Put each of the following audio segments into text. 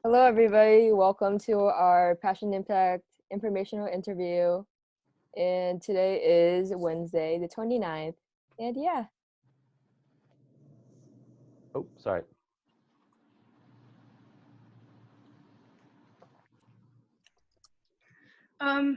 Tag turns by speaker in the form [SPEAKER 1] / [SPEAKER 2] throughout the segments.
[SPEAKER 1] Hello, everybody. Welcome to our Passion Impact informational interview. And today is Wednesday, the 29th. And yeah.
[SPEAKER 2] Oh, sorry.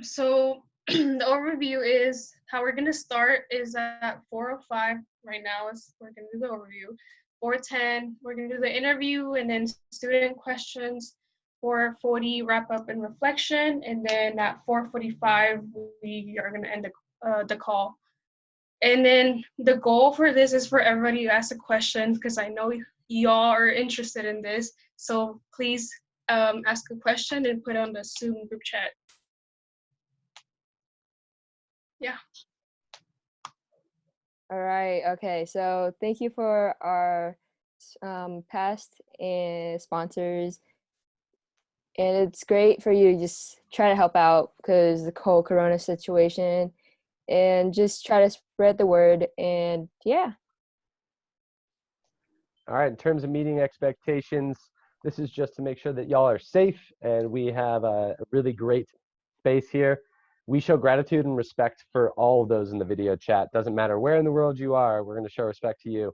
[SPEAKER 3] So the overview is how we're gonna start is at 4:05 right now. We're gonna do the overview. 4:10, we're gonna do the interview and then student questions. 4:40, wrap up and reflection, and then at 4:45 we are gonna end the call. And then the goal for this is for everybody to ask a question because I know y'all are interested in this. So please ask a question and put it on the Zoom group chat. Yeah.
[SPEAKER 1] All right. Okay. So thank you for our past sponsors. And it's great for you to just try to help out because the whole Corona situation and just try to spread the word. And yeah.
[SPEAKER 2] All right, in terms of meeting expectations, this is just to make sure that y'all are safe and we have a really great space here. We show gratitude and respect for all of those in the video chat. Doesn't matter where in the world you are, we're going to show respect to you.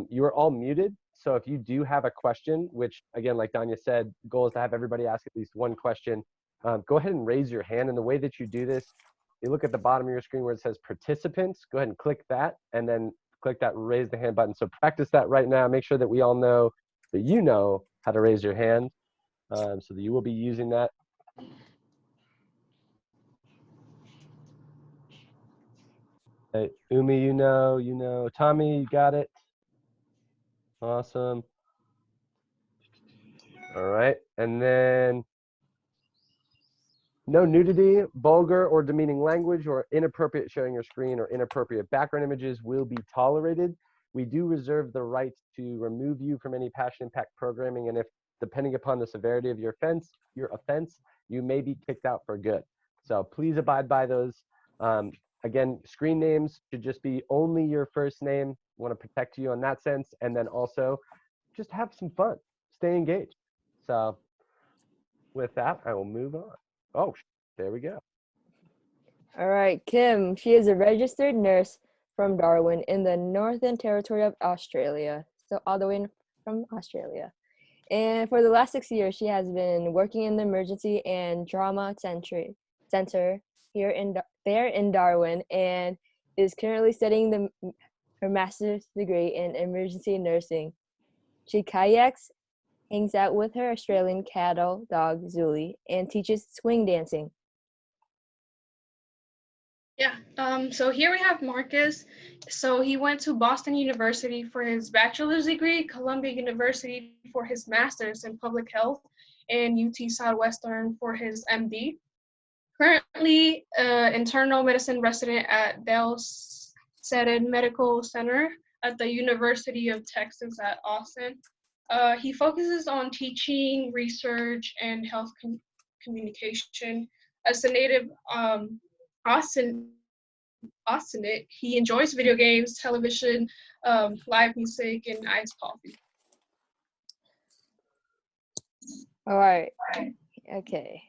[SPEAKER 2] You are all muted, so if you do have a question, which again, like Danya said, goal is to have everybody ask at least one question, go ahead and raise your hand. And the way that you do this, you look at the bottom of your screen where it says participants, go ahead and click that, and then click that raise the hand button. So practice that right now. Make sure that we all know that you know how to raise your hand, so that you will be using that. Hey, Umi, you know. Tommy, you got it. Awesome. All right, and then no nudity, vulgar or demeaning language, or inappropriate showing your screen or inappropriate background images will be tolerated. We do reserve the right to remove you from any Passion Impact programming, and if depending upon the severity of your offense, you may be kicked out for good. So please abide by those. Again, screen names should just be only your first name. We want to protect you in that sense, and then also just have some fun, stay engaged. So with that, I will move on. Oh, there we go.
[SPEAKER 1] All right, Kim. She is a registered nurse from Darwin in the Northern Territory of Australia. So all the way from Australia. And for the last 6 years, she has been working in the emergency and trauma center here in Darwin, and is currently studying her master's degree in emergency nursing. She kayaks, hangs out with her Australian cattle dog Zuli, and teaches swing dancing.
[SPEAKER 3] Yeah, so here we have Marcus. So he went to Boston University for his bachelor's degree, Columbia University for his master's in public health, and UT Southwestern for his MD. Currently, internal medicine resident at Dell Seton Medical Center at the University of Texas at Austin. He focuses on teaching, research, and health communication. As a native Austinite, he enjoys video games, television, live music, and iced coffee.
[SPEAKER 1] All right. Okay.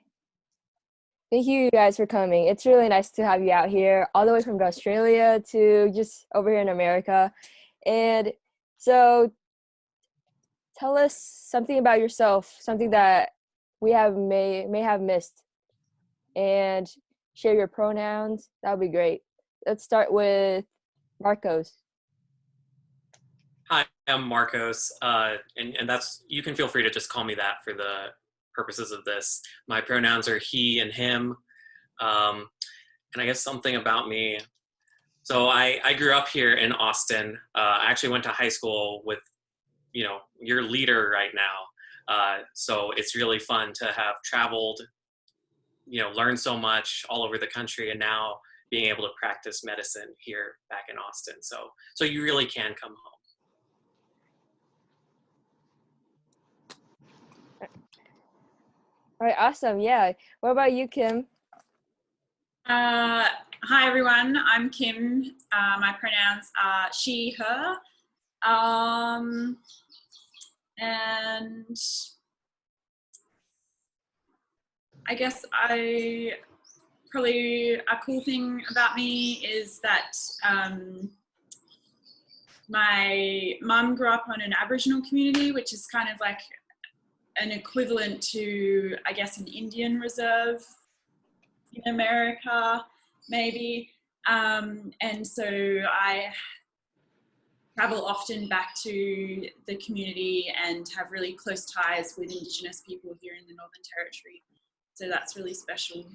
[SPEAKER 1] Thank you guys for coming. It's really nice to have you out here, all the way from Australia to just over here in America. And so tell us something about yourself, something that we may have missed, and share your pronouns. That would be great. Let's start with Marcos.
[SPEAKER 4] Hi, I'm Marcos, and that's, you can feel free to just call me that for the purposes of this. My pronouns are he and him, and I guess something about me. So I grew up here in Austin. I actually went to high school with, your leader right now. So it's really fun to have traveled, learned so much all over the country, and now being able to practice medicine here back in Austin. So you really can come home.
[SPEAKER 1] All right, awesome. Yeah. What about you, Kim?
[SPEAKER 5] Hi, everyone. I'm Kim. My pronouns are she, her. And I guess probably a cool thing about me is that my mum grew up on an Aboriginal community, which is kind of like an equivalent to, I guess, an Indian reserve in America, maybe. And so I travel often back to the community and have really close ties with Indigenous people here in the Northern Territory. So that's really special.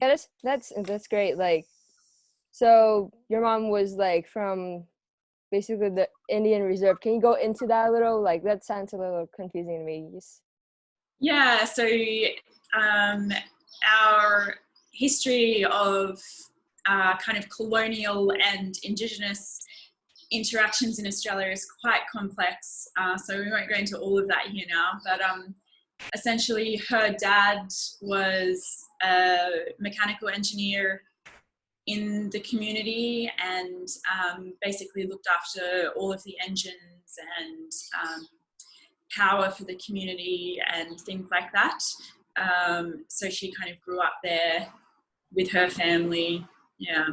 [SPEAKER 1] Yeah, that's great. Like, so your mom was like from basically the Indian Reserve. Can you go into that a little? Like, that sounds a little confusing to me.
[SPEAKER 5] Yeah, so our history of kind of colonial and Indigenous interactions in Australia is quite complex. So we won't go into all of that here now, but essentially her dad was a mechanical engineer in the community and basically looked after all of the engines and power for the community and things like that. So she kind of grew up there with her family. Yeah.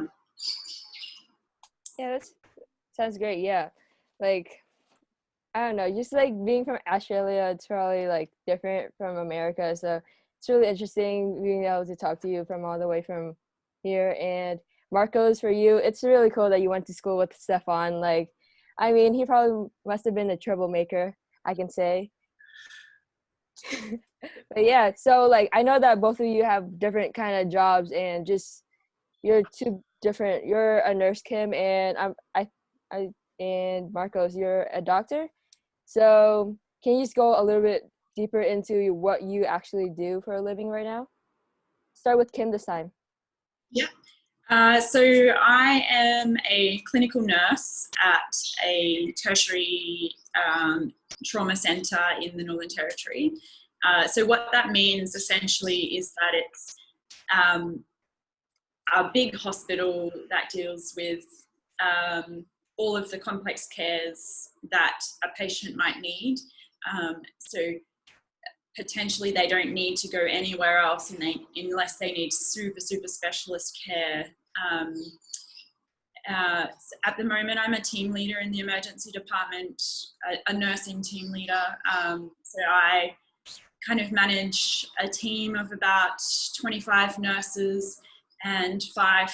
[SPEAKER 1] Yeah, that sounds great. Yeah, like, I don't know, just like being from Australia, it's probably like different from America. So it's really interesting being able to talk to you from all the way from here. And Marcos, for you, it's really cool that you went to school with Stefan. Like, I mean, he probably must have been a troublemaker, I can say. But yeah, so like, I know that both of you have different kind of jobs and just you're two different. You're a nurse, Kim, and and Marcos, you're a doctor. So can you just go a little bit deeper into what you actually do for a living right now? Start with Kim this time.
[SPEAKER 5] Yeah. So I am a clinical nurse at a tertiary trauma centre in the Northern Territory. So what that means essentially is that it's a big hospital that deals with all of the complex cares that a patient might need. So potentially they don't need to go anywhere else unless they need super specialist care. At the moment, I'm a team leader in the emergency department, a nursing team leader. So I kind of manage a team of about 25 nurses and 5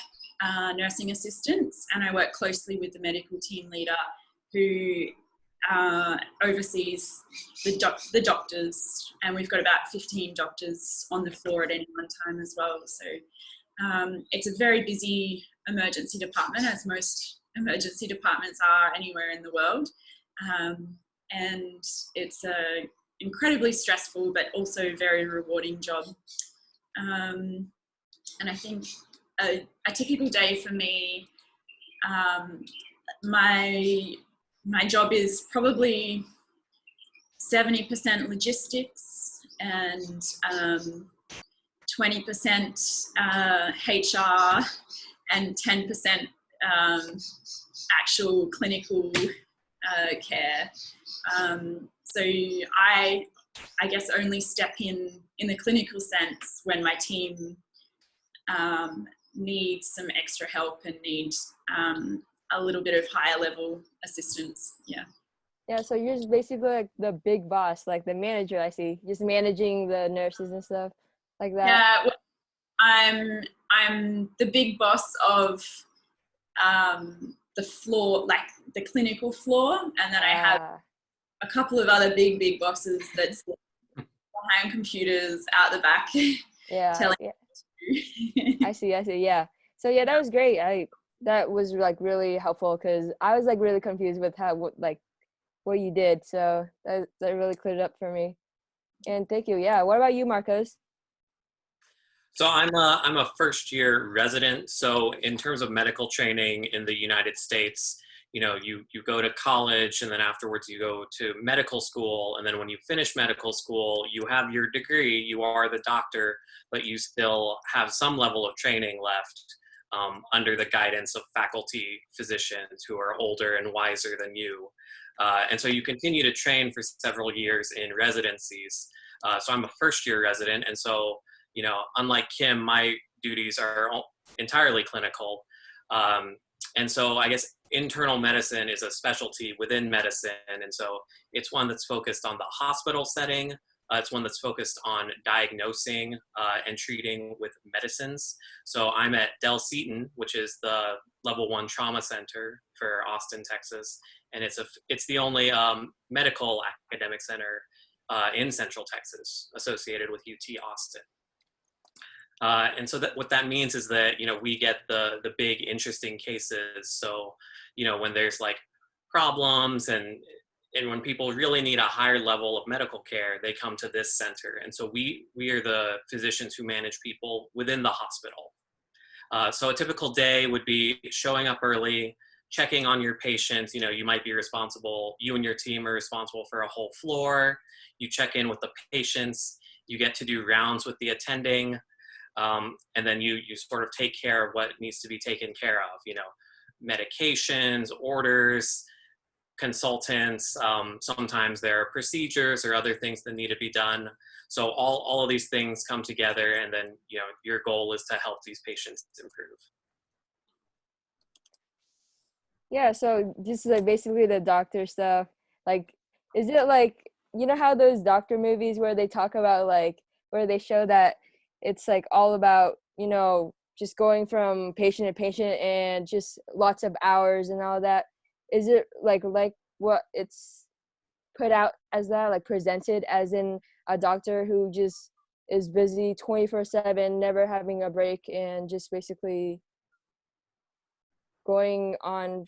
[SPEAKER 5] nursing assistants, and I work closely with the medical team leader who oversees the doctors, and we've got about 15 doctors on the floor at any one time as well. So it's a very busy emergency department, as most emergency departments are anywhere in the world, and it's a incredibly stressful but also very rewarding job. And I think a typical day for me, my job is probably 70% logistics and 20% HR and 10% actual clinical care. So I guess only step in the clinical sense when my team needs some extra help and needs a little bit of higher level assistance.
[SPEAKER 1] Yeah, so you're just basically like the big boss, like the manager, I see, just managing the nurses and stuff like that.
[SPEAKER 5] Yeah, well, I'm the big boss of the floor, like the clinical floor, and then I have a couple of other big bosses that sit behind computers out the back.
[SPEAKER 1] Yeah. I see. Yeah. So yeah, that was great. That was like really helpful because I was like really confused with what you did. So that really cleared it up for me. And thank you. Yeah. What about you, Marcos?
[SPEAKER 4] So I'm a first year resident. So in terms of medical training in the United States, you know, you go to college and then afterwards you go to medical school. And then when you finish medical school, you have your degree, you are the doctor, but you still have some level of training left under the guidance of faculty physicians who are older and wiser than you. And so you continue to train for several years in residencies. So I'm a first-year resident, and so, unlike Kim, my duties are entirely clinical. And so I guess internal medicine is a specialty within medicine, and so it's one that's focused on the hospital setting. It's one that's focused on diagnosing and treating with medicines. So I'm at Dell Seton, which is the level 1 trauma center for Austin, Texas, and it's the only medical academic center in Central Texas associated with UT Austin. And so what that means is that, we get the big interesting cases. So, when there's like problems and when people really need a higher level of medical care, they come to this center. And so we are the physicians who manage people within the hospital. So a typical day would be showing up early, checking on your patients. You might be responsible, you and your team are responsible for a whole floor. You check in with the patients, you get to do rounds with the attending, and then you sort of take care of what needs to be taken care of, medications, orders, consultants. Sometimes there are procedures or other things that need to be done. So all of these things come together, and then your goal is to help these patients improve.
[SPEAKER 1] Yeah, so this is like basically the doctor stuff. Like, is it like, how those doctor movies where they talk about like, where they show that it's like all about, just going from patient to patient and just lots of hours and all that. Is it like what it's put out as that, like presented as in a doctor who just is busy 24/7, never having a break, and just basically going on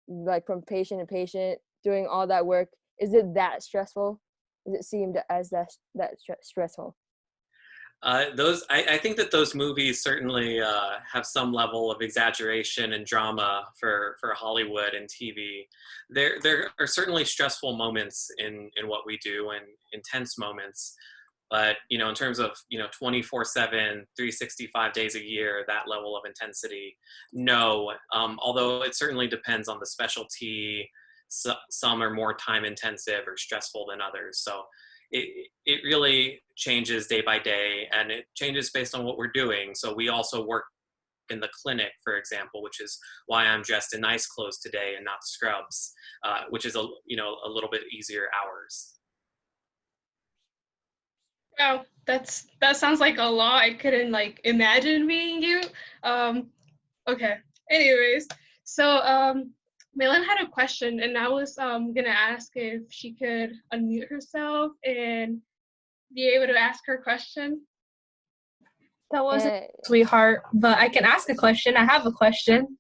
[SPEAKER 1] like from patient to patient, doing all that work? Is it that stressful? Is it seemed as that stressful?
[SPEAKER 4] I think that those movies certainly have some level of exaggeration and drama for Hollywood and TV. There are certainly stressful moments in what we do, and intense moments. But, in terms of, 24/7, 365 days a year, that level of intensity, no. Although it certainly depends on the specialty. Some are more time intensive or stressful than others. So it really changes day by day, and it changes based on what we're doing. So we also work in the clinic, for example, which is why I'm dressed in nice clothes today and not scrubs, which is a little bit easier hours.
[SPEAKER 3] Wow, that sounds like a lot. I couldn't like imagine being you. Okay. Anyways, so Malin had a question, and I was gonna ask if she could unmute herself and be able to ask her question.
[SPEAKER 6] That wasn't sweetheart, but I can ask a question. I have a question.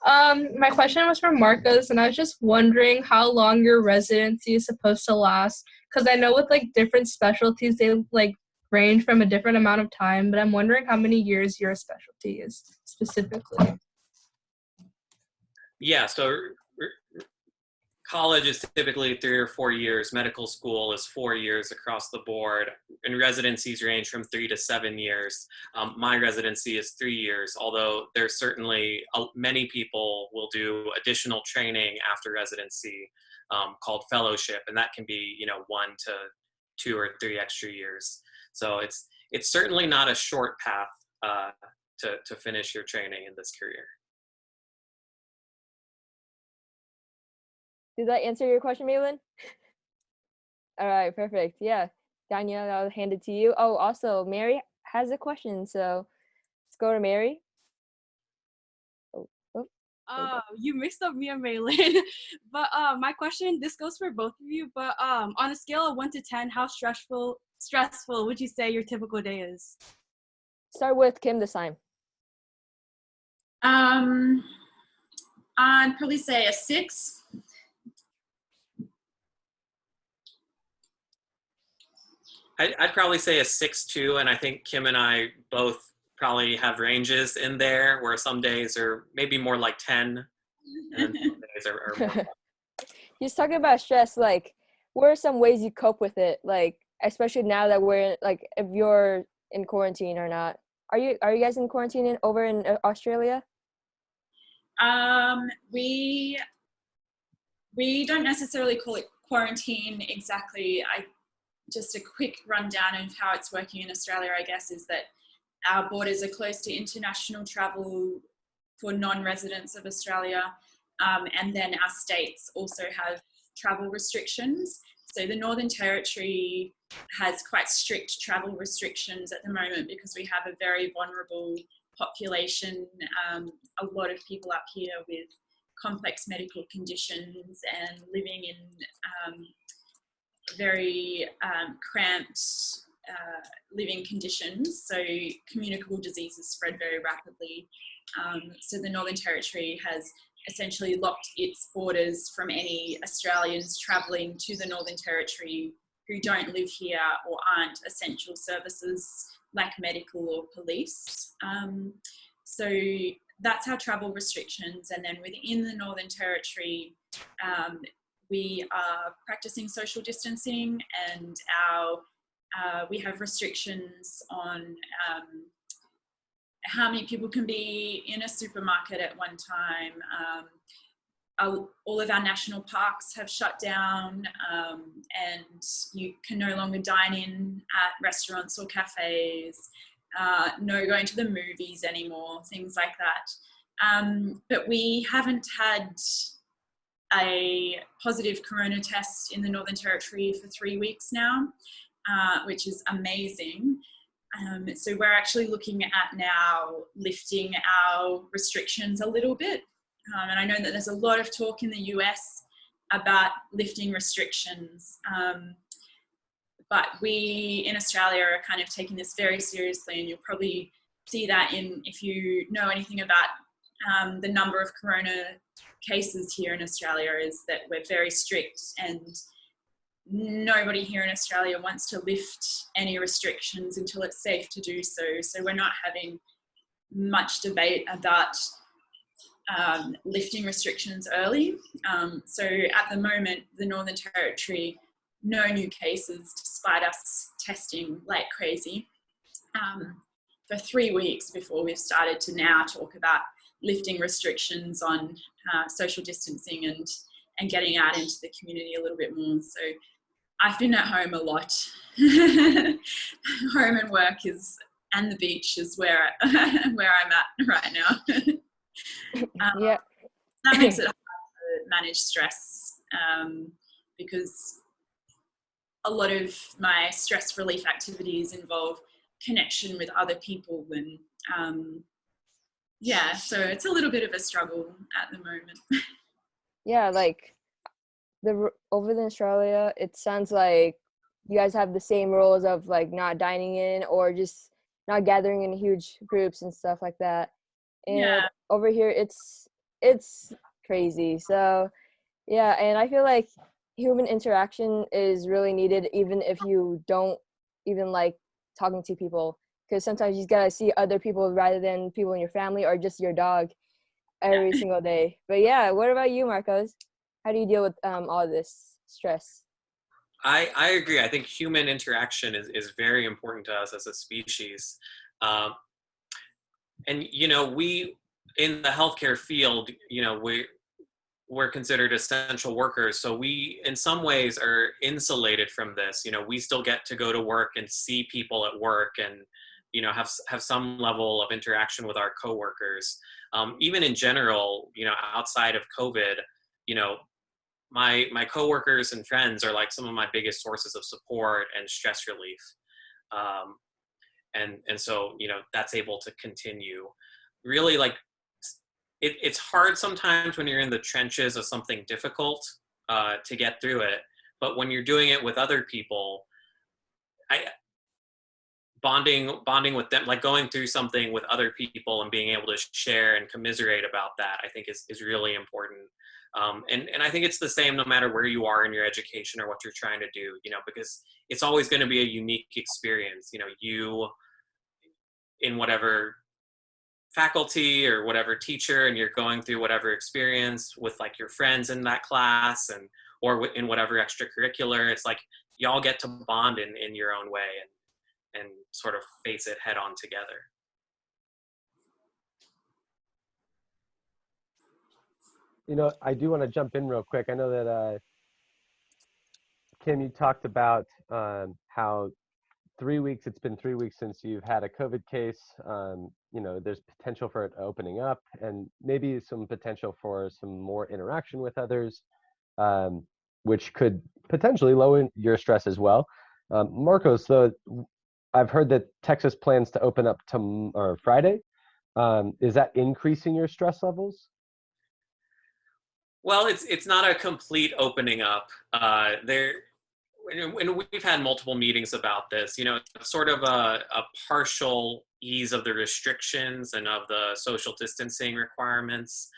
[SPEAKER 6] My question was from Marcos, and I was just wondering how long your residency is supposed to last. Because I know with like different specialties, they like range from a different amount of time, but I'm wondering how many years your specialty is specifically.
[SPEAKER 4] Yeah, so college is typically 3 or 4 years. Medical school is 4 years across the board, and residencies range from 3 to 7 years. My residency is 3 years, although there's certainly many people will do additional training after residency called fellowship, and that can be 1 to 2 or 3 extra years. So it's certainly not a short path to finish your training in this career.
[SPEAKER 1] Did that answer your question, Malin? All right, perfect. Yeah, Danielle, I'll hand it to you. Oh, also, Mary has a question, so let's go to Mary.
[SPEAKER 7] You mixed up me and Malin. But my question, this goes for both of you, but on a scale of 1 to 10, how stressful would you say your typical day is?
[SPEAKER 1] Start with Kim this time.
[SPEAKER 5] I'd probably say a 6.
[SPEAKER 4] I'd probably say a 6 too, and I think Kim and I both probably have ranges in there where some days are maybe more like 10 and some days are more.
[SPEAKER 1] Just talking about stress, like, what are some ways you cope with it? Like, especially now that we're like, if you're in quarantine or not. Are you guys in quarantine over in Australia?
[SPEAKER 5] We We don't necessarily call it quarantine exactly. Just a quick rundown of how it's working in Australia, I guess, is that our borders are closed to international travel for non-residents of Australia, and then our states also have travel restrictions. So the Northern Territory has quite strict travel restrictions at the moment because we have a very vulnerable population, a lot of people up here with complex medical conditions and living in very cramped living conditions, so communicable diseases spread very rapidly. So the Northern Territory has essentially locked its borders from any Australians travelling to the Northern Territory who don't live here or aren't essential services like medical or police. So that's our travel restrictions. And then within the Northern Territory, we are practicing social distancing, and we have restrictions on how many people can be in a supermarket at one time. All of our national parks have shut down, and you can no longer dine in at restaurants or cafes, no going to the movies anymore, things like that. But we haven't had a positive corona test in the Northern Territory for 3 weeks now, which is amazing. So we're actually looking at now lifting our restrictions a little bit. And I know that there's a lot of talk in the US about lifting restrictions, but we in Australia are kind of taking this very seriously, and you'll probably see that if you know anything about the number of corona cases here in Australia, is that we're very strict, and nobody here in Australia wants to lift any restrictions until it's safe to do so. So we're not having much debate about lifting restrictions early. So at the moment, the Northern Territory, no new cases despite us testing like crazy for 3 weeks before we've started to now talk about lifting restrictions on social distancing and getting out into the community a little bit more. So I've been at home a lot. Home and work and the beach is where I'm at right now.
[SPEAKER 1] Yeah.
[SPEAKER 5] That makes it hard to manage stress, because a lot of my stress relief activities involve connection with other people, and so it's a little bit of a struggle at the moment.
[SPEAKER 1] Yeah, like over in Australia, it sounds like you guys have the same rules of like not dining in or just not gathering in huge groups and stuff like that. And over here, it's crazy. So yeah, and I feel like human interaction is really needed, even if you don't even like talking to people, because sometimes you just gotta see other people rather than people in your family or just your dog every single day. But yeah, what about you, Marcos? How do you deal with all of this stress?
[SPEAKER 4] I agree. I think human interaction is very important to us as a species. And, we, in the healthcare field, we're considered essential workers. So we, in some ways, are insulated from this. We still get to go to work and see people at work and, have some level of interaction with our coworkers. Even in general, outside of COVID, my coworkers and friends are like some of my biggest sources of support and stress relief. And so, that's able to continue. Really, like, it's hard sometimes when you're in the trenches of something difficult to get through it. But when you're doing it with other people, bonding with them, like going through something with other people and being able to share and commiserate about that, I think is really important. And I think it's the same no matter where you are in your education or what you're trying to do, because it's always going to be a unique experience. You in whatever faculty or whatever teacher, and you're going through whatever experience with like your friends in that class or in whatever extracurricular, it's like y'all get to bond in your own way and sort of face it head on together.
[SPEAKER 2] You know, I do want to jump in real quick. I know that Kim, you talked about how it's been 3 weeks since you've had a COVID case. You know, there's potential for it opening up and maybe some potential for some more interaction with others, which could potentially lower your stress as well. Marcos, though, I've heard that Texas plans to open up or Friday. Is that increasing your stress levels?
[SPEAKER 4] Well, it's not a complete opening up. And we've had multiple meetings about this. You know, it's sort of a partial ease of the restrictions and of the social distancing requirements.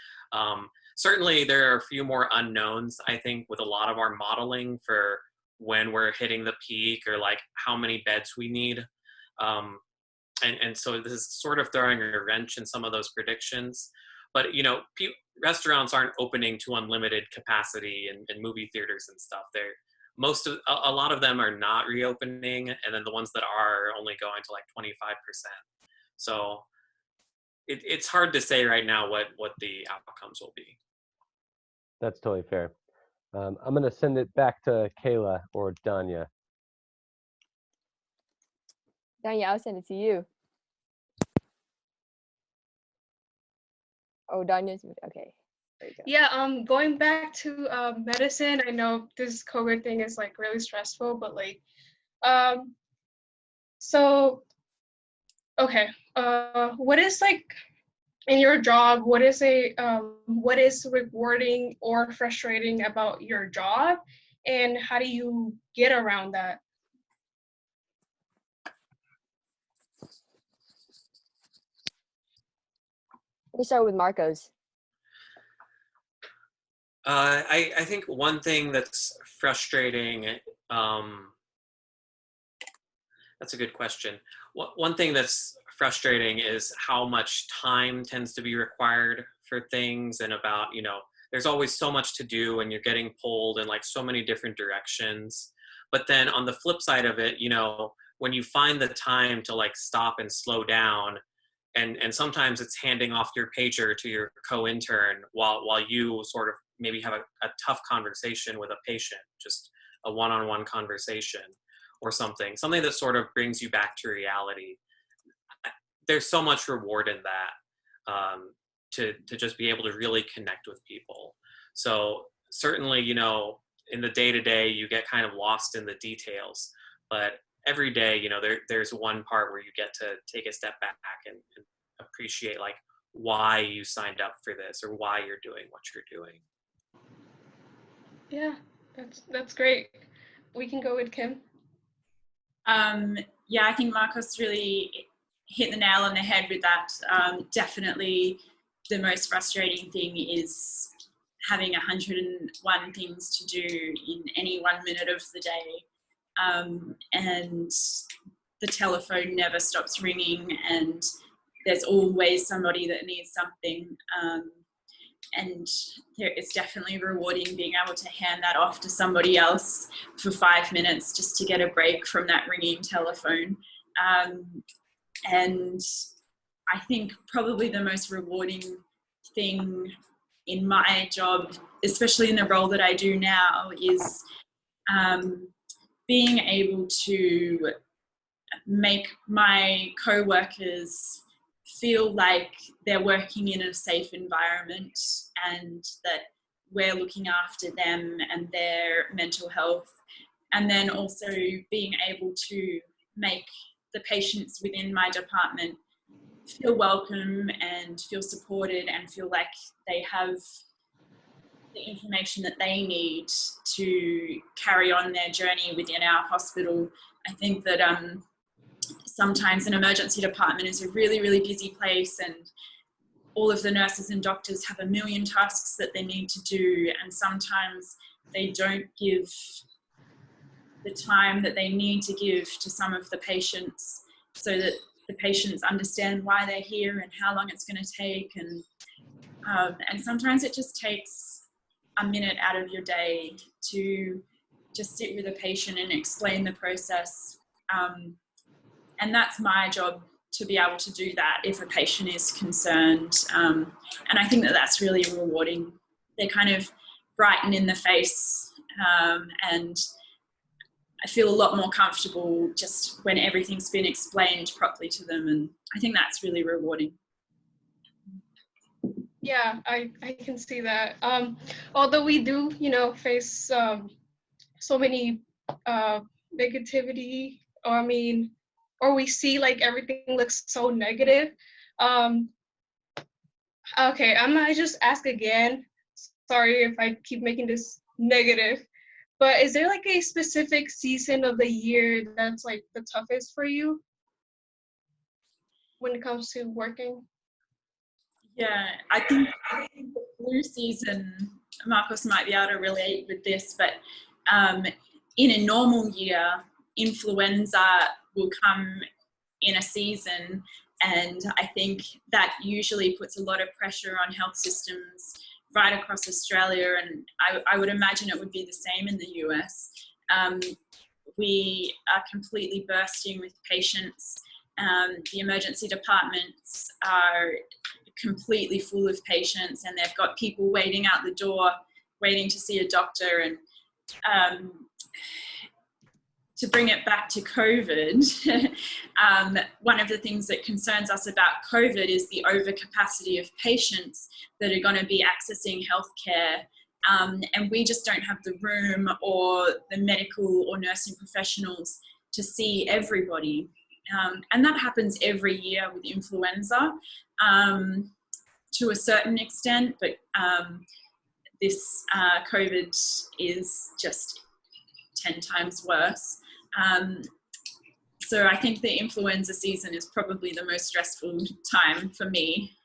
[SPEAKER 4] Certainly, there are a few more unknowns, I think, with a lot of our modeling for when we're hitting the peak or like how many beds we need. And so this is sort of throwing a wrench in some of those predictions. But, you know, restaurants aren't opening to unlimited capacity and movie theaters and stuff. A lot of them are not reopening, and then the ones that are only going to like 25%. So it's hard to say right now what the outcomes will be.
[SPEAKER 2] That's totally fair. I'm going to send it back to Kayla or Danya.
[SPEAKER 1] Danya, I'll send it to you. Oh, Danya's okay. There you go.
[SPEAKER 3] Yeah, going back to medicine, I know this COVID thing is like really stressful, but like, so, okay, what is like in your job, what is rewarding or frustrating about your job, and how do you get around that?
[SPEAKER 1] Let me start with Marcos.
[SPEAKER 4] I think one thing that's frustrating, that's a good question. One thing that's frustrating is how much time tends to be required for things, and about, you know, there's always so much to do and you're getting pulled in like so many different directions. But then on the flip side of it, you know, when you find the time to like stop and slow down, and sometimes it's handing off your pager to your co-intern while you sort of maybe have a tough conversation with a patient, just a one-on-one conversation or something that sort of brings you back to reality. There's so much reward in that, to just be able to really connect with people. So certainly, you know, in the day-to-day, you get kind of lost in the details, but every day, you know, there's one part where you get to take a step back and appreciate like why you signed up for this or why you're doing what you're doing.
[SPEAKER 3] Yeah, that's great. We can go with Kim.
[SPEAKER 5] Yeah, I think Marcos really hit the nail on the head with that. Definitely the most frustrating thing is having 101 things to do in any 1 minute of the day. And the telephone never stops ringing, and there's always somebody that needs something. And it's definitely rewarding being able to hand that off to somebody else for 5 minutes just to get a break from that ringing telephone. And I think probably the most rewarding thing in my job, especially in the role that I do now, is being able to make my co-workers feel like they're working in a safe environment and that we're looking after them and their mental health. And then also being able to make the patients within my department feel welcome and feel supported and feel like they have the information that they need to carry on their journey within our hospital. I think that sometimes an emergency department is a really, really busy place, and all of the nurses and doctors have a million tasks that they need to do, and sometimes they don't give the time that they need to give to some of the patients so that the patients understand why they're here and how long it's going to take. And sometimes it just takes a minute out of your day to just sit with a patient and explain the process. And that's my job, to be able to do that if a patient is concerned. And I think that that's really rewarding. they're kind of brighten in the face, and I feel a lot more comfortable just when everything's been explained properly to them, and I think that's really rewarding.
[SPEAKER 3] Yeah, I can see that. Although we do, face so many negativity, or we see like everything looks so negative. Okay, I might just ask again. Sorry if I keep making this negative, but is there like a specific season of the year that's like the toughest for you when it comes to working?
[SPEAKER 5] Yeah, I think the flu season, Marcos might be able to relate with this, but in a normal year, influenza will come in a season, and I think that usually puts a lot of pressure on health systems right across Australia, and I would imagine it would be the same in the US. We are completely bursting with patients. The emergency departments are completely full of patients, and they've got people waiting out the door, waiting to see a doctor. And to bring it back to COVID, one of the things that concerns us about COVID is the overcapacity of patients that are going to be accessing healthcare. And we just don't have the room or the medical or nursing professionals to see everybody. And that happens every year with influenza to a certain extent, but this COVID is just 10 times worse. So I think the influenza season is probably the most stressful time for me.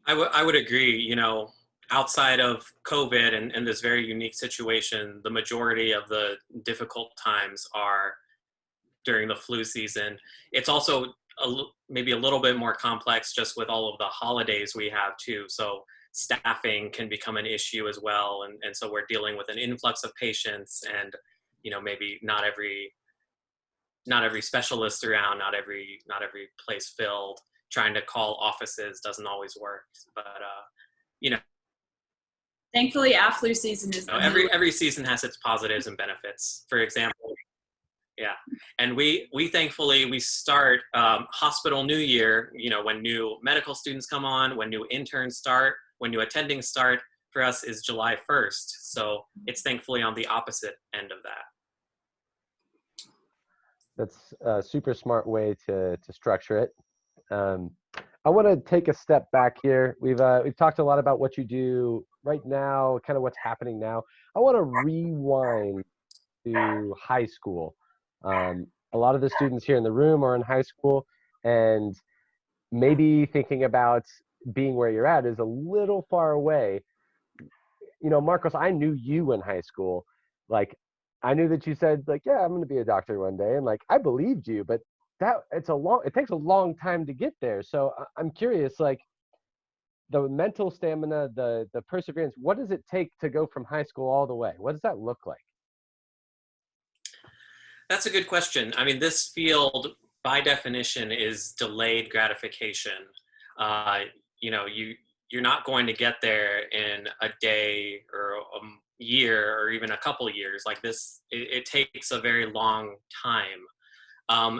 [SPEAKER 4] I would agree, outside of COVID and this very unique situation, the majority of the difficult times are during the flu season. It's also maybe a little bit more complex just with all of the holidays we have too. So staffing can become an issue as well. And so we're dealing with an influx of patients, and, maybe not every specialist around, not every place filled. Trying to call offices doesn't always work, but
[SPEAKER 5] thankfully our flu season is
[SPEAKER 4] every season has its positives and benefits. For example, yeah, and we thankfully we start hospital new year, when new medical students come on, when new interns start, when new attendings start. For us is July 1st, so it's thankfully on the opposite end of that.
[SPEAKER 2] That's a super smart way to structure it. I want to take a step back here. We've talked a lot about what you do right now, kind of what's happening now. I want to rewind to high school. A lot of the students here in the room are in high school, and maybe thinking about being where you're at is a little far away. Marcos, I knew you in high school. Like, I knew that you said, like, yeah, I'm going to be a doctor one day. And like, I believed you, but it takes a long time to get there. So I'm curious, like, the mental stamina, the perseverance, what does it take to go from high school all the way? What does that look like?
[SPEAKER 4] That's a good question. I mean, this field by definition is delayed gratification. You're not going to get there in a day or a year or even a couple of years. Like this, it takes a very long time. I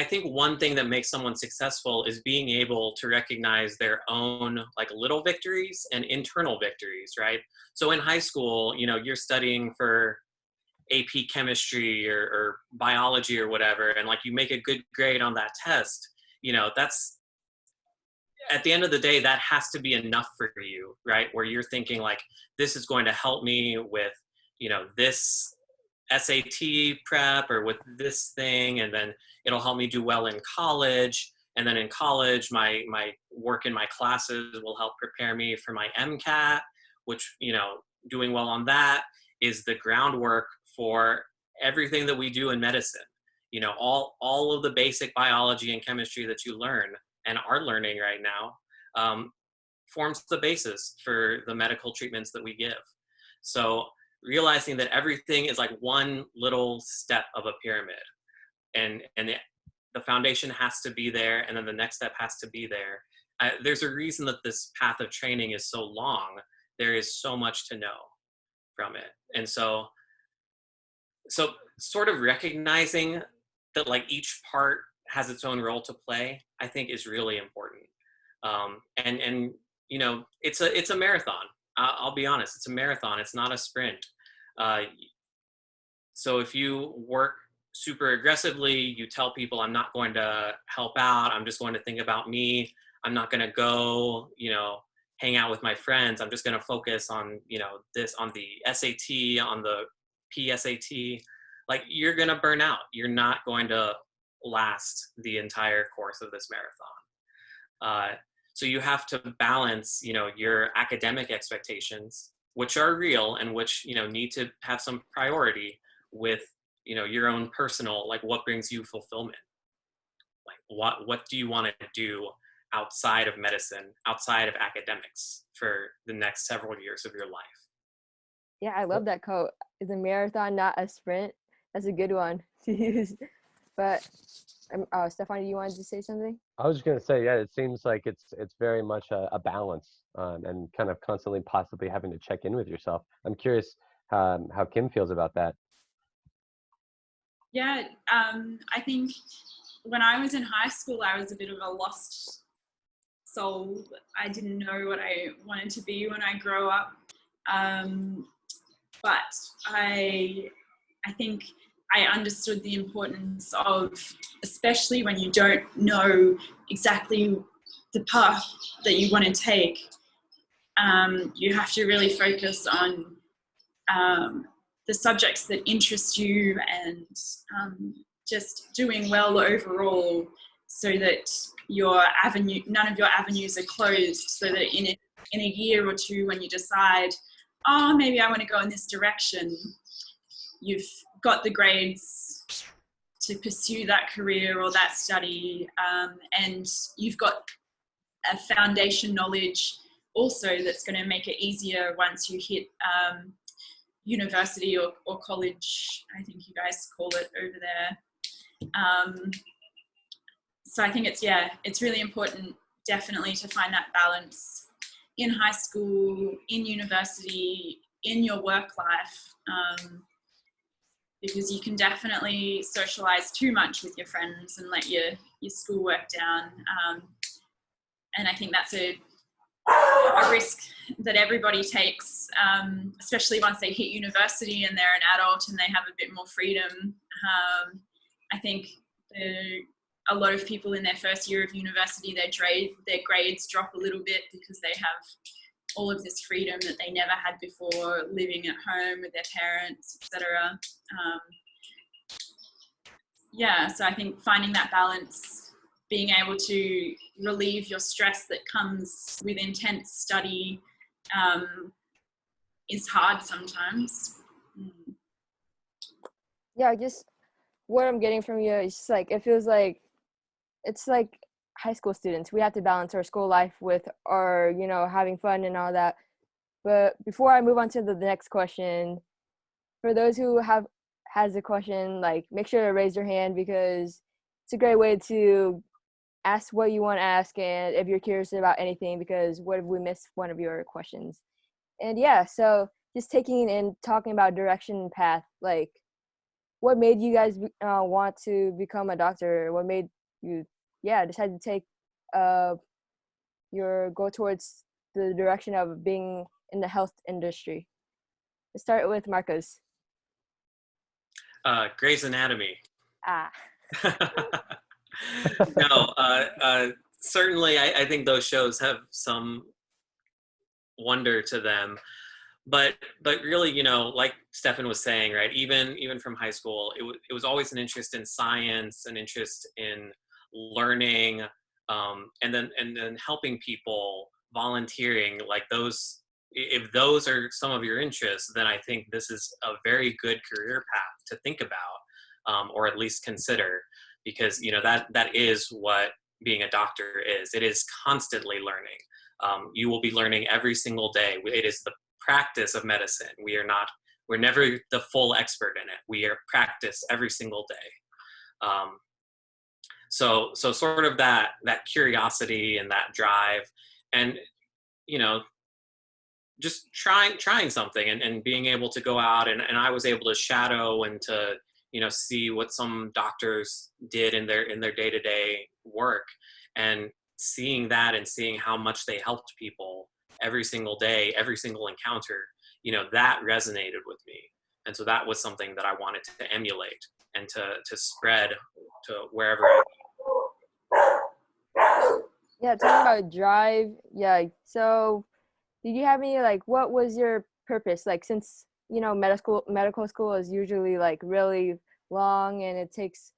[SPEAKER 4] think one thing that makes someone successful is being able to recognize their own like little victories and internal victories, right? So in high school, you're studying for AP chemistry or biology or whatever, and like you make a good grade on that test, that's, at the end of the day, that has to be enough for you, right? Where you're thinking like, this is going to help me with, this SAT prep or with this thing, and then it'll help me do well in college. And then in college, my work in my classes will help prepare me for my MCAT, which, doing well on that is the groundwork for everything that we do in medicine. All of the basic biology and chemistry that you learn and are learning right now forms the basis for the medical treatments that we give. So realizing that everything is like one little step of a pyramid, and the foundation has to be there, and then the next step has to be there. there's a reason that this path of training is so long. There is so much to know from it. And so sort of recognizing that like each part has its own role to play, I think is really important. And you know, it's a marathon. I'll be honest, it's a marathon. It's not a sprint. So if you work super aggressively, you tell people, I'm not going to help out. I'm just going to think about me. I'm not going to go, you know, hang out with my friends. I'm just going to focus on, you know, this, on the SAT, on the PSAT. Like, you're going to burn out. You're not going to last the entire course of this marathon. So you have to balance, you know, your academic expectations, which are real and which, you know, need to have some priority, with, you know, your own personal, like, what brings you fulfillment? Like, what do you want to do outside of medicine, outside of academics, for the next several years of your life?
[SPEAKER 1] Yeah, I love that quote. Is a marathon not a sprint? That's a good one to use. But Stefan, you wanted to say something?
[SPEAKER 2] I was just going to say, yeah, it seems like it's very much a balance, and kind of constantly possibly having to check in with yourself. I'm curious how Kim feels about that.
[SPEAKER 5] Yeah, I think when I was in high school, I was a bit of a lost soul. I didn't know what I wanted to be when I grow up. But I think I understood the importance of, especially when you don't know exactly the path that you want to take, you have to really focus on the subjects that interest you, and just doing well overall, so that none of your avenues are closed, so that in a year or two, when you decide, oh, maybe I want to go in this direction, you've got the grades to pursue that career or that study, and you've got a foundation knowledge also that's going to make it easier once you hit university or college, I think you guys call it over there. So I think it's really important, definitely, to find that balance in high school, in university, in your work life, because you can definitely socialize too much with your friends and let your schoolwork down. And I think that's a risk that everybody takes, especially once they hit university and they're an adult and they have a bit more freedom. I think a lot of people in their first year of university, their grades drop a little bit because they have all of this freedom that they never had before, living at home with their parents, etc. So I think finding that balance, being able to relieve your stress that comes with intense study, is hard sometimes.
[SPEAKER 1] Yeah, just what I'm getting from you is just like, it feels like it's like high school students. We have to balance our school life with our, you know, having fun and all that. But before I move on to the next question, for those who has a question, like, make sure to raise your hand, because it's a great way to ask what you want to ask, and if you're curious about anything, because what if we miss one of your questions? And yeah, so just taking and talking about direction and path, like, what made you guys want to become a doctor? What made you decide to take go towards the direction of being in the health industry? Let's start with Marcos.
[SPEAKER 4] Grey's Anatomy. No, certainly I think those shows have some wonder to them, but really, you know, like Stefan was saying, right, even from high school, it was always an interest in science, an interest in learning, and then helping people, volunteering, like those. If those are some of your interests, then I think this is a very good career path to think about, or at least consider, because, you know, that is what being a doctor is. It is constantly learning. You will be learning every single day. It is the practice of medicine. We're never the full expert in it. We are practice every single day. So sort of that curiosity and that drive, and just trying something, and being able to go out, and I was able to shadow and to see what some doctors did in their day-to-day work, and seeing that and seeing how much they helped people every single day, every single encounter, that resonated with me. And so that was something that I wanted to emulate and to spread to wherever I
[SPEAKER 1] Yeah, talking about drive. Yeah. So, did you have any like? What was your purpose? Like, since medical school is usually like really long, and it takes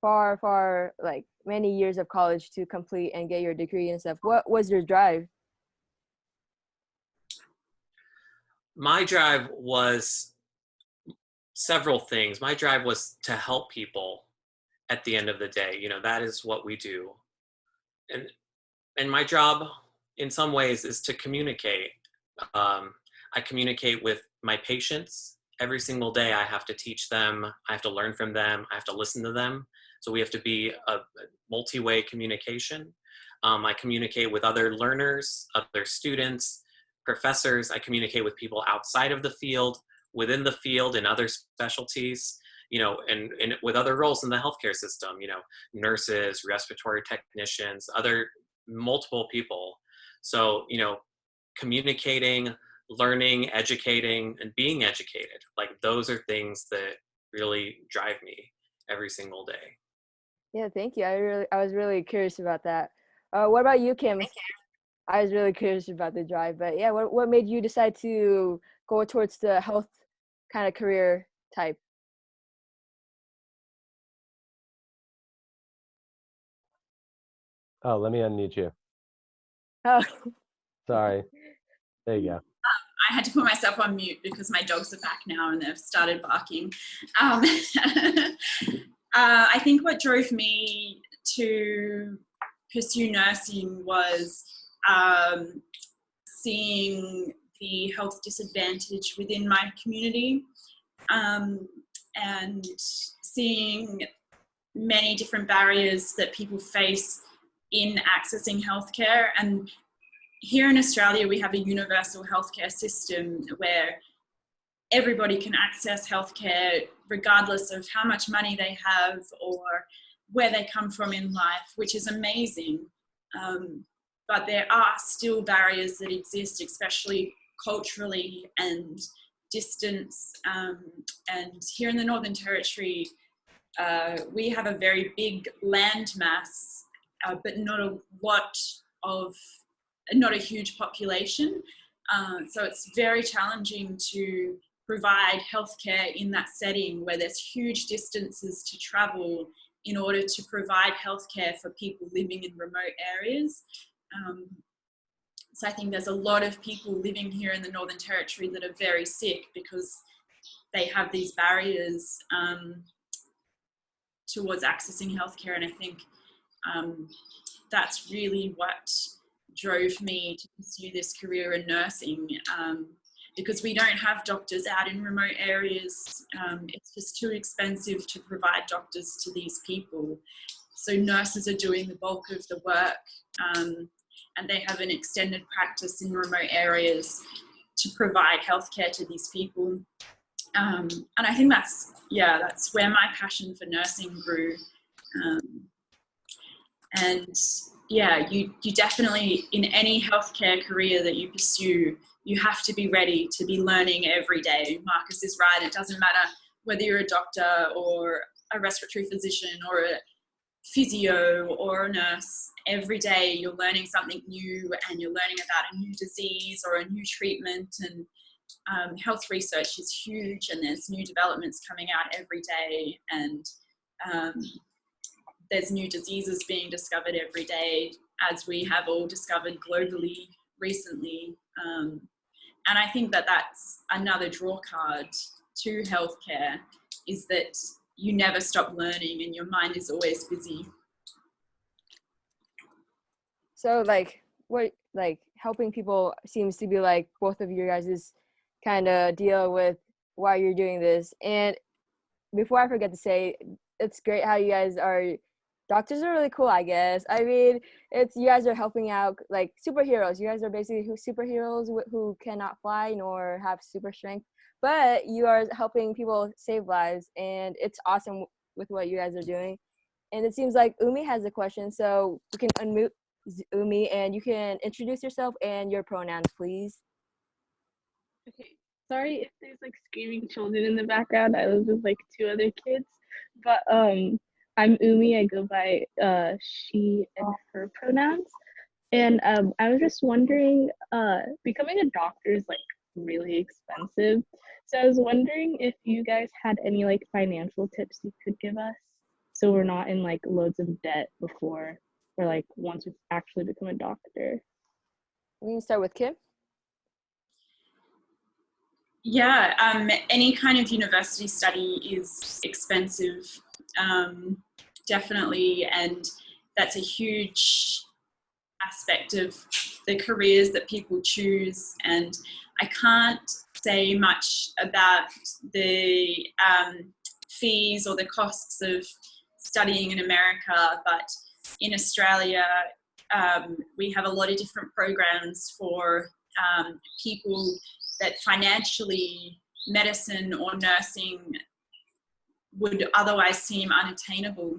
[SPEAKER 1] far like many years of college to complete and get your degree and stuff. What was your drive?
[SPEAKER 4] My drive was several things. My drive was to help people at the end of the day. That is what we do. And my job in some ways is to communicate. I communicate with my patients every single day. I have to teach them, I have to learn from them, I have to listen to them. So we have to be a multi-way communication. I communicate with other learners, other students, professors. I communicate with people outside of the field, within the field, in other specialties, and with other roles in the healthcare system, nurses, respiratory technicians, other multiple people. So, communicating, learning, educating, and being educated, like those are things that really drive me every single day.
[SPEAKER 1] Yeah, thank you. I was really curious about that. What about you, Kim? I was really curious about the drive, but yeah, what made you decide to go towards the health kind of career type?
[SPEAKER 2] Oh, let me unmute you.
[SPEAKER 1] Oh,
[SPEAKER 2] Sorry. There you go.
[SPEAKER 5] I had to put myself on mute because my dogs are back now and they've started barking. I think what drove me to pursue nursing was seeing the health disadvantage within my community, and seeing many different barriers that people face in accessing healthcare. And here in Australia, we have a universal healthcare system where everybody can access healthcare regardless of how much money they have or where they come from in life, which is amazing. But there are still barriers that exist, especially culturally and distance. And here in the Northern Territory, we have a very big land mass, but not a huge population. So it's very challenging to provide healthcare in that setting where there's huge distances to travel in order to provide healthcare for people living in remote areas. So I think there's a lot of people living here in the Northern Territory that are very sick because they have these barriers towards accessing healthcare. And I think that's really what drove me to pursue this career in nursing, because we don't have doctors out in remote areas. It's just too expensive to provide doctors to these people. So nurses are doing the bulk of the work, and they have an extended practice in remote areas to provide healthcare to these people. And I think that's where my passion for nursing grew. And yeah, you definitely, in any healthcare career that you pursue, you have to be ready to be learning every day. Marcus is right. It doesn't matter whether you're a doctor or a respiratory physician or a physio or a nurse. Every day you're learning something new, and you're learning about a new disease or a new treatment. And health research is huge, and there's new developments coming out every day. And there's new diseases being discovered every day, as we have all discovered globally recently. And I think that that's another draw card to healthcare, is that you never stop learning and your mind is always busy.
[SPEAKER 1] so helping people seems to be like both of your guys' kind of deal with why you're doing this. And before I forget to say, it's great how you guys are doctors are really cool, I guess. I mean, it's you guys are helping out like superheroes. You guys are basically superheroes who cannot fly nor have super strength, but you are helping people save lives, and it's awesome with what you guys are doing. And it seems like Umi has a question, so we can unmute Umi, and you can introduce yourself and your pronouns, please.
[SPEAKER 8] Okay, sorry if there's like screaming children in the background. I live with like two other kids, but I'm Umi. I go by she and her pronouns, and I was just wondering, becoming a doctor is like really expensive, so I was wondering if you guys had any like financial tips you could give us, so we're not in like loads of debt before or like once we actually become a doctor.
[SPEAKER 1] We can start with Kim.
[SPEAKER 5] Yeah, any kind of university study is expensive, definitely, and that's a huge aspect of the careers that people choose. And I can't say much about the fees or the costs of studying in America, but in Australia, we have a lot of different programs for people that financially medicine or nursing would otherwise seem unattainable.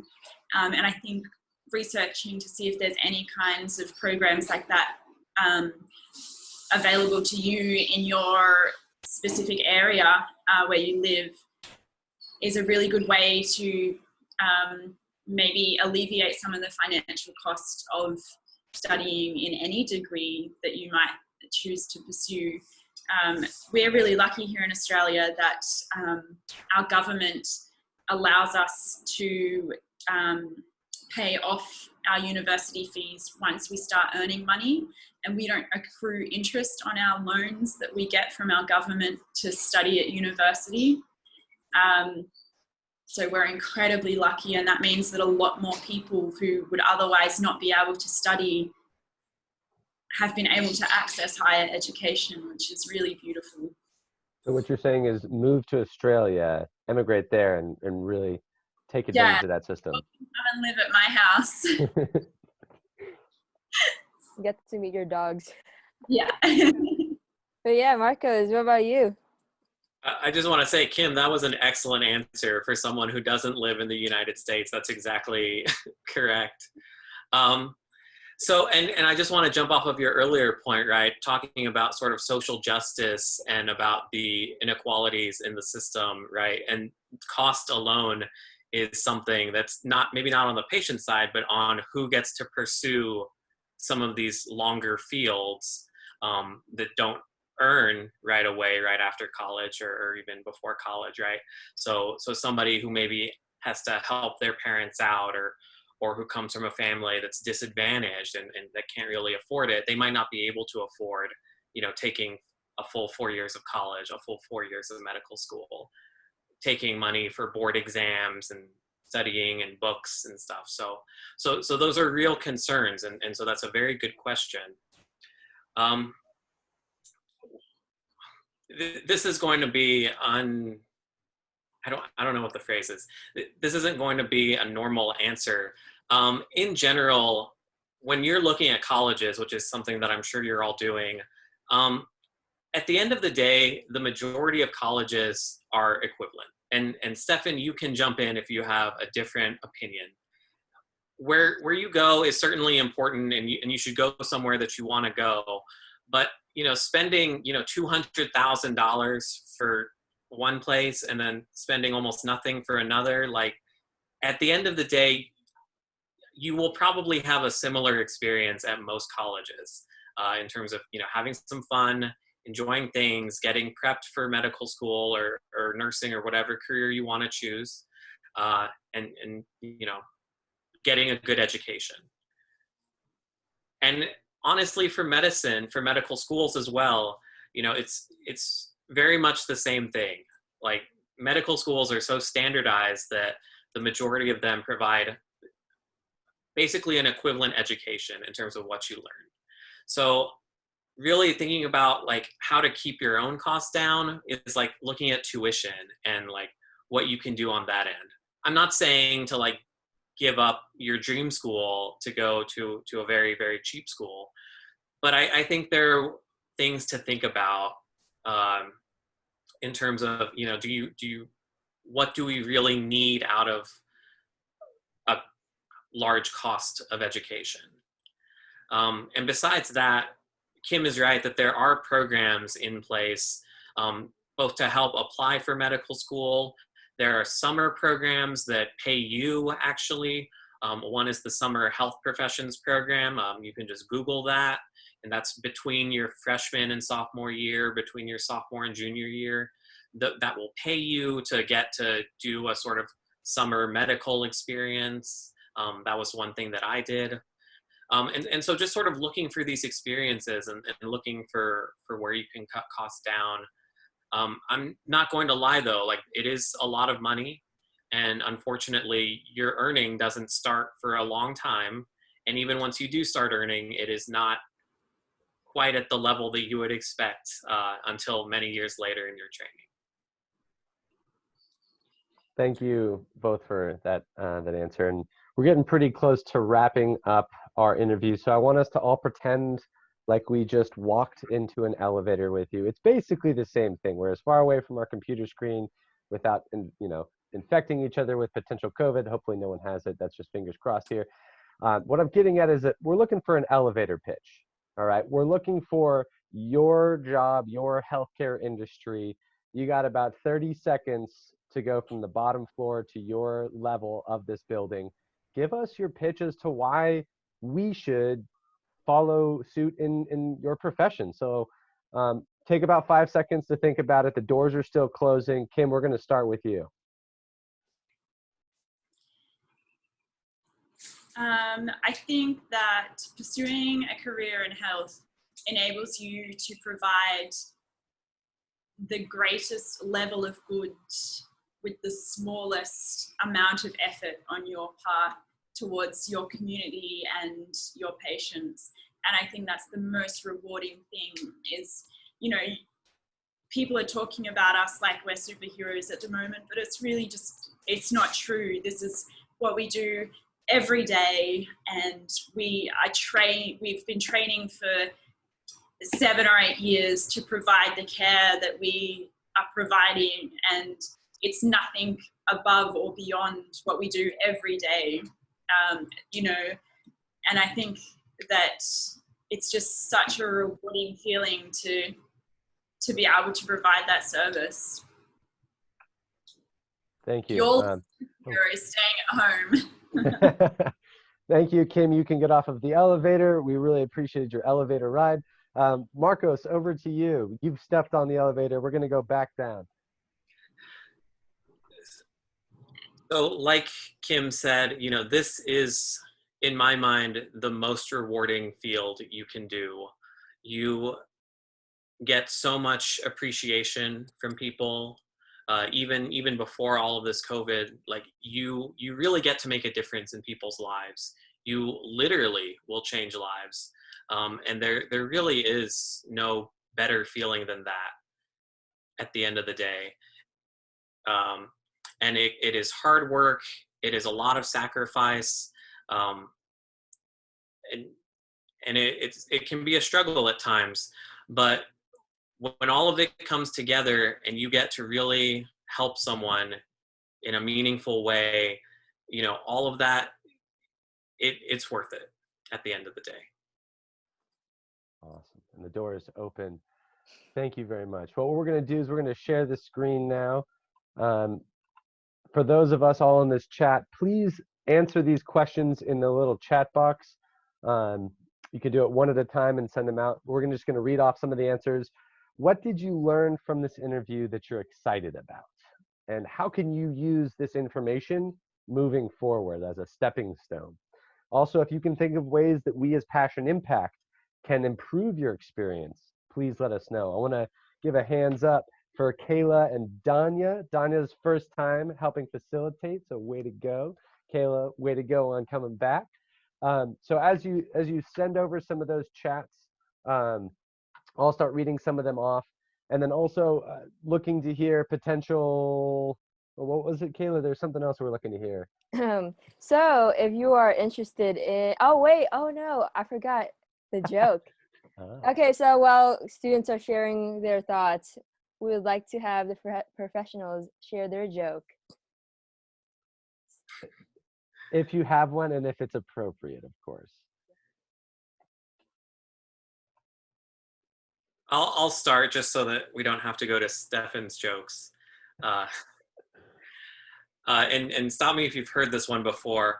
[SPEAKER 5] And I think researching to see if there's any kinds of programs like that available to you in your specific area where you live is a really good way to maybe alleviate some of the financial cost of studying in any degree that you might choose to pursue. We're really lucky here in Australia that our government allows us to pay off our university fees once we start earning money, and we don't accrue interest on our loans that we get from our government to study at university. So we're incredibly lucky, and that means that a lot more people who would otherwise not be able to study have been able to access higher education, which is really beautiful.
[SPEAKER 2] So what you're saying is move to Australia, emigrate there, and really take advantage of that system.
[SPEAKER 5] Come and live at my house.
[SPEAKER 1] Get to meet your dogs.
[SPEAKER 5] Yeah.
[SPEAKER 1] But yeah, Marcos, what about you?
[SPEAKER 4] I just want to say, Kim, that was an excellent answer for someone who doesn't live in the United States. That's exactly correct. So, and I just want to jump off of your earlier point, right? Talking about sort of social justice and about the inequalities in the system, right? And cost alone is something that's maybe not on the patient side, but on who gets to pursue some of these longer fields that don't earn right away, right after college or even before college, right? So somebody who maybe has to help their parents out or who comes from a family that's disadvantaged and that can't really afford it, they might not be able to afford, taking a full 4 years of college, a full 4 years of medical school, taking money for board exams and studying and books and stuff. So those are real concerns. And so that's a very good question. This is going to be I don't know what the phrase is. This isn't going to be a normal answer. In general, when you're looking at colleges, which is something that I'm sure you're all doing, at the end of the day, the majority of colleges are equivalent. And Stefan, you can jump in if you have a different opinion. Where you go is certainly important, and you should go somewhere that you want to go. But spending $200,000 for one place and then spending almost nothing for another, like at the end of the day, you will probably have a similar experience at most colleges in terms of having some fun, enjoying things, getting prepped for medical school or nursing or whatever career you want to choose, and getting a good education. And honestly, for medicine, for medical schools as well, it's very much the same thing. Like medical schools are so standardized that the majority of them provide basically an equivalent education in terms of what you learn. So really thinking about like how to keep your own costs down is like looking at tuition and like what you can do on that end. I'm not saying to like give up your dream school to go to a very, very cheap school. But I think there are things to think about in terms of, what do we really need out of a large cost of education? And besides that, Kim is right that there are programs in place both to help apply for medical school. There are summer programs that pay you, actually. One is the Summer Health Professions Program. You can just Google that, and that's between your freshman and sophomore year, between your sophomore and junior year. That will pay you to get to do a sort of summer medical experience. That was one thing that I did. And so just sort of looking for these experiences and looking for where you can cut costs down. I'm not going to lie though, like it is a lot of money, and unfortunately your earning doesn't start for a long time. And even once you do start earning, it is not quite at the level that you would expect until many years later in your training.
[SPEAKER 2] Thank you both for that answer. And we're getting pretty close to wrapping up our interview. So I want us to all pretend like we just walked into an elevator with you. It's basically the same thing. We're as far away from our computer screen without, infecting each other with potential COVID. Hopefully no one has it. That's just fingers crossed here. What I'm getting at is that we're looking for an elevator pitch. All right. We're looking for your job, your healthcare industry. You got about 30 seconds to go from the bottom floor to your level of this building. Give us your pitch as to why we should follow suit in your profession. So take about 5 seconds to think about it. The doors are still closing. Kim, we're going to start with you.
[SPEAKER 5] I think that pursuing a career in health enables you to provide the greatest level of good with the smallest amount of effort on your part towards your community and your patients. And I think that's the most rewarding thing is, people are talking about us like we're superheroes at the moment, but it's really just, it's not true. This is what we do every day. And we've been training for 7 or 8 years to provide the care that we are providing. And it's nothing above or beyond what we do every day. And I think that it's just such a rewarding feeling to be able to provide that service.
[SPEAKER 2] Thank you.
[SPEAKER 5] Your hero is staying at home.
[SPEAKER 2] Thank you, Kim. You can get off of the elevator. We really appreciated your elevator ride. Marcos, over to you. You've stepped on the elevator. We're going to go back down.
[SPEAKER 4] So like Kim said, this is, in my mind, the most rewarding field you can do. You get so much appreciation from people, even before all of this COVID. Like you really get to make a difference in people's lives. You literally will change lives, and there really is no better feeling than that at the end of the day. And it is hard work. It is a lot of sacrifice, and it can be a struggle at times. But when all of it comes together and you get to really help someone in a meaningful way, all of that, it's worth it at the end of the day.
[SPEAKER 2] Awesome. And the door is open. Thank you very much. What we're going to do is we're going to share the screen now. For those of us all in this chat, please answer these questions in the little chat box. You can do it one at a time and send them out. We're just going to read off some of the answers. What did you learn from this interview that you're excited about? And how can you use this information moving forward as a stepping stone? Also, if you can think of ways that we as Passion Impact can improve your experience, please let us know. I want to give a hands up for Kayla and Danya. Danya's first time helping facilitate, so way to go. Kayla, way to go on coming back. So as you send over some of those chats, I'll start reading some of them off, and then also looking to hear potential Well, what was it, Kayla? There's something else we're looking to hear.
[SPEAKER 1] So if you are interested in, oh no, I forgot the joke.
[SPEAKER 2] Ah.
[SPEAKER 1] Okay, so while students are sharing their thoughts, we would like to have the professionals share their joke.
[SPEAKER 2] If you have one and if it's appropriate, of course.
[SPEAKER 4] I'll start just so that we don't have to go to Stefan's jokes. And stop me if you've heard this one before.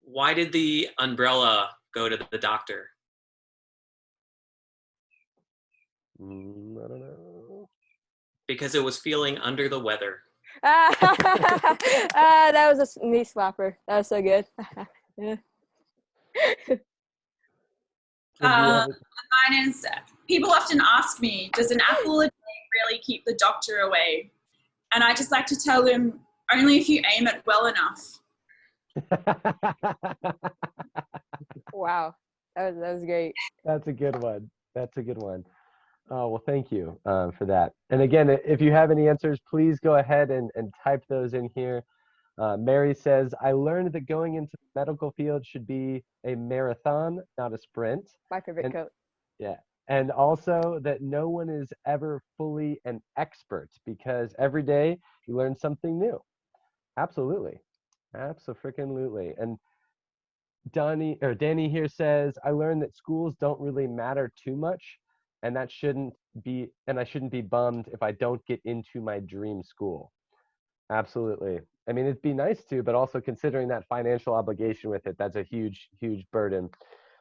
[SPEAKER 4] Why did the umbrella go to the doctor?
[SPEAKER 2] I don't know.
[SPEAKER 4] Because it was feeling under the weather.
[SPEAKER 1] That was a knee slapper. That was so good. Yeah.
[SPEAKER 5] Mine is, people often ask me, does an apple a day really keep the doctor away? And I just like to tell them, only if you aim it well enough.
[SPEAKER 1] Wow, that was great.
[SPEAKER 2] That's a good one. That's a good one. Oh, well, thank you for that. And again, if you have any answers, please go ahead and type those in here. Mary says, I learned that going into the medical field should be a marathon, not a sprint.
[SPEAKER 1] My favorite quote.
[SPEAKER 2] Yeah. And also that no one is ever fully an expert because every day you learn something new. Absolutely. Absolutely. And Danny here says, I learned that schools don't really matter too much, and I shouldn't be bummed if I don't get into my dream school. Absolutely. I mean, it'd be nice to, but also considering that financial obligation with it, that's a huge, huge burden.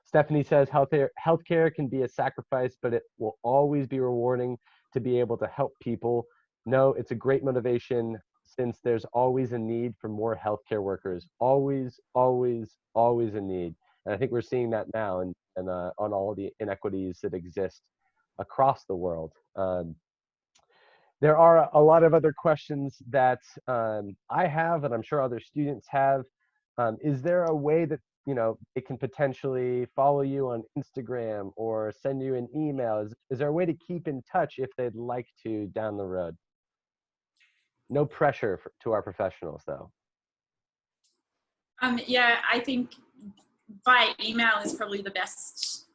[SPEAKER 2] Stephanie says healthcare can be a sacrifice, but it will always be rewarding to be able to help people. No, it's a great motivation since there's always a need for more healthcare workers. Always, always, always a need. And I think we're seeing that now and on all the inequities that exist across the world. There are a lot of other questions that I have, and I'm sure other students have. Is there a way that it can potentially follow you on Instagram or send you an email? Is there a way to keep in touch if they'd like to down the road? No pressure to our professionals, though.
[SPEAKER 5] Yeah, I think via email is probably the best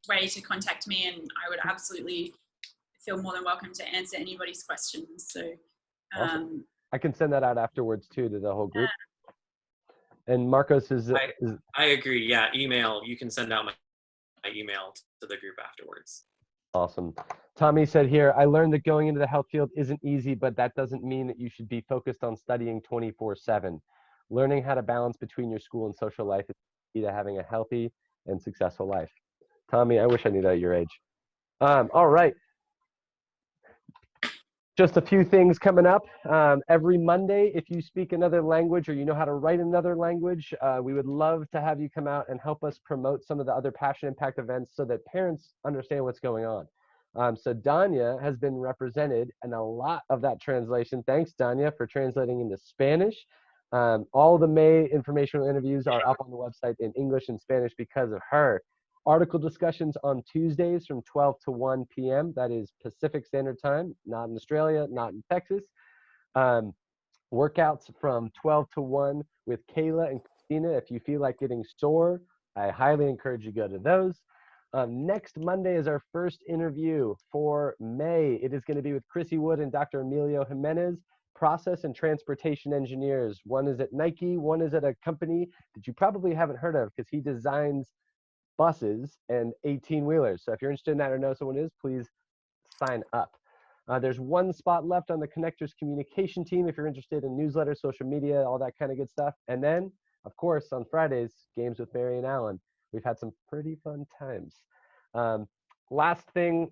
[SPEAKER 5] way to contact me, and I would absolutely feel more than welcome to answer anybody's questions. So
[SPEAKER 2] awesome. I can send that out afterwards too to the whole group. Yeah. And Marcos
[SPEAKER 4] I agree. Yeah, email. You can send out my email to the group afterwards.
[SPEAKER 2] Awesome. Tommy said here, I learned that going into the health field isn't easy, but that doesn't mean that you should be focused on studying 24/7. Learning how to balance between your school and social life is key to having a healthy and successful life. Tommy, I wish I knew that at your age. All right. Just a few things coming up. Every Monday, if you speak another language or you know how to write another language, we would love to have you come out and help us promote some of the other Passion Impact events so that parents understand what's going on. So Danya has been represented in a lot of that translation. Thanks, Danya, for translating into Spanish. All the May informational interviews are up on the website in English and Spanish because of her. Article discussions on Tuesdays from 12 to 1 p.m. That is Pacific Standard Time, not in Australia, not in Texas. Workouts from 12 to 1 with Kayla and Christina. If you feel like getting sore, I highly encourage you to go to those. Next Monday is our first interview for May. It is going to be with Chrissy Wood and Dr. Emilio Jimenez, process and transportation engineers. One is at Nike, one is at a company that you probably haven't heard of because he designs buses and 18-wheelers. So if you're interested in that or know someone is, please sign up. There's one spot left on the Connectors communication team if you're interested in newsletters, social media, all that kind of good stuff. And then, of course, on Fridays, games with Mary and Alan. We've had some pretty fun times. Last thing,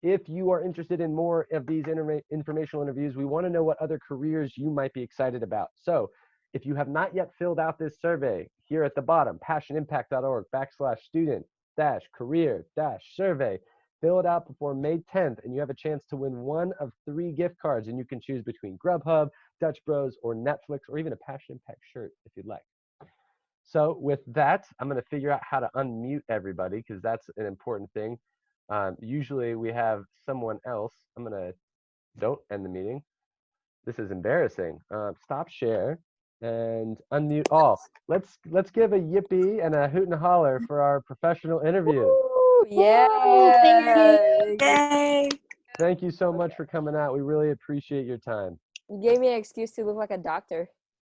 [SPEAKER 2] if you are interested in more of these informational interviews, we want to know what other careers you might be excited about. So if you have not yet filled out this survey, here at the bottom, passionimpact.org/student-career-survey. Fill it out before May 10th, and you have a chance to win one of 3 gift cards, and you can choose between Grubhub, Dutch Bros, or Netflix, or even a Passion Impact shirt if you'd like. So with that, I'm going to figure out how to unmute everybody because that's an important thing. Usually we have someone else. Don't end the meeting. This is embarrassing. Stop share and unmute all. Let's give a yippee and a hoot and holler for our professional interview.
[SPEAKER 1] Ooh, yeah.
[SPEAKER 9] Yay!
[SPEAKER 2] Thank you so much for coming out. We really appreciate your time.
[SPEAKER 1] You gave me an excuse to look like a doctor.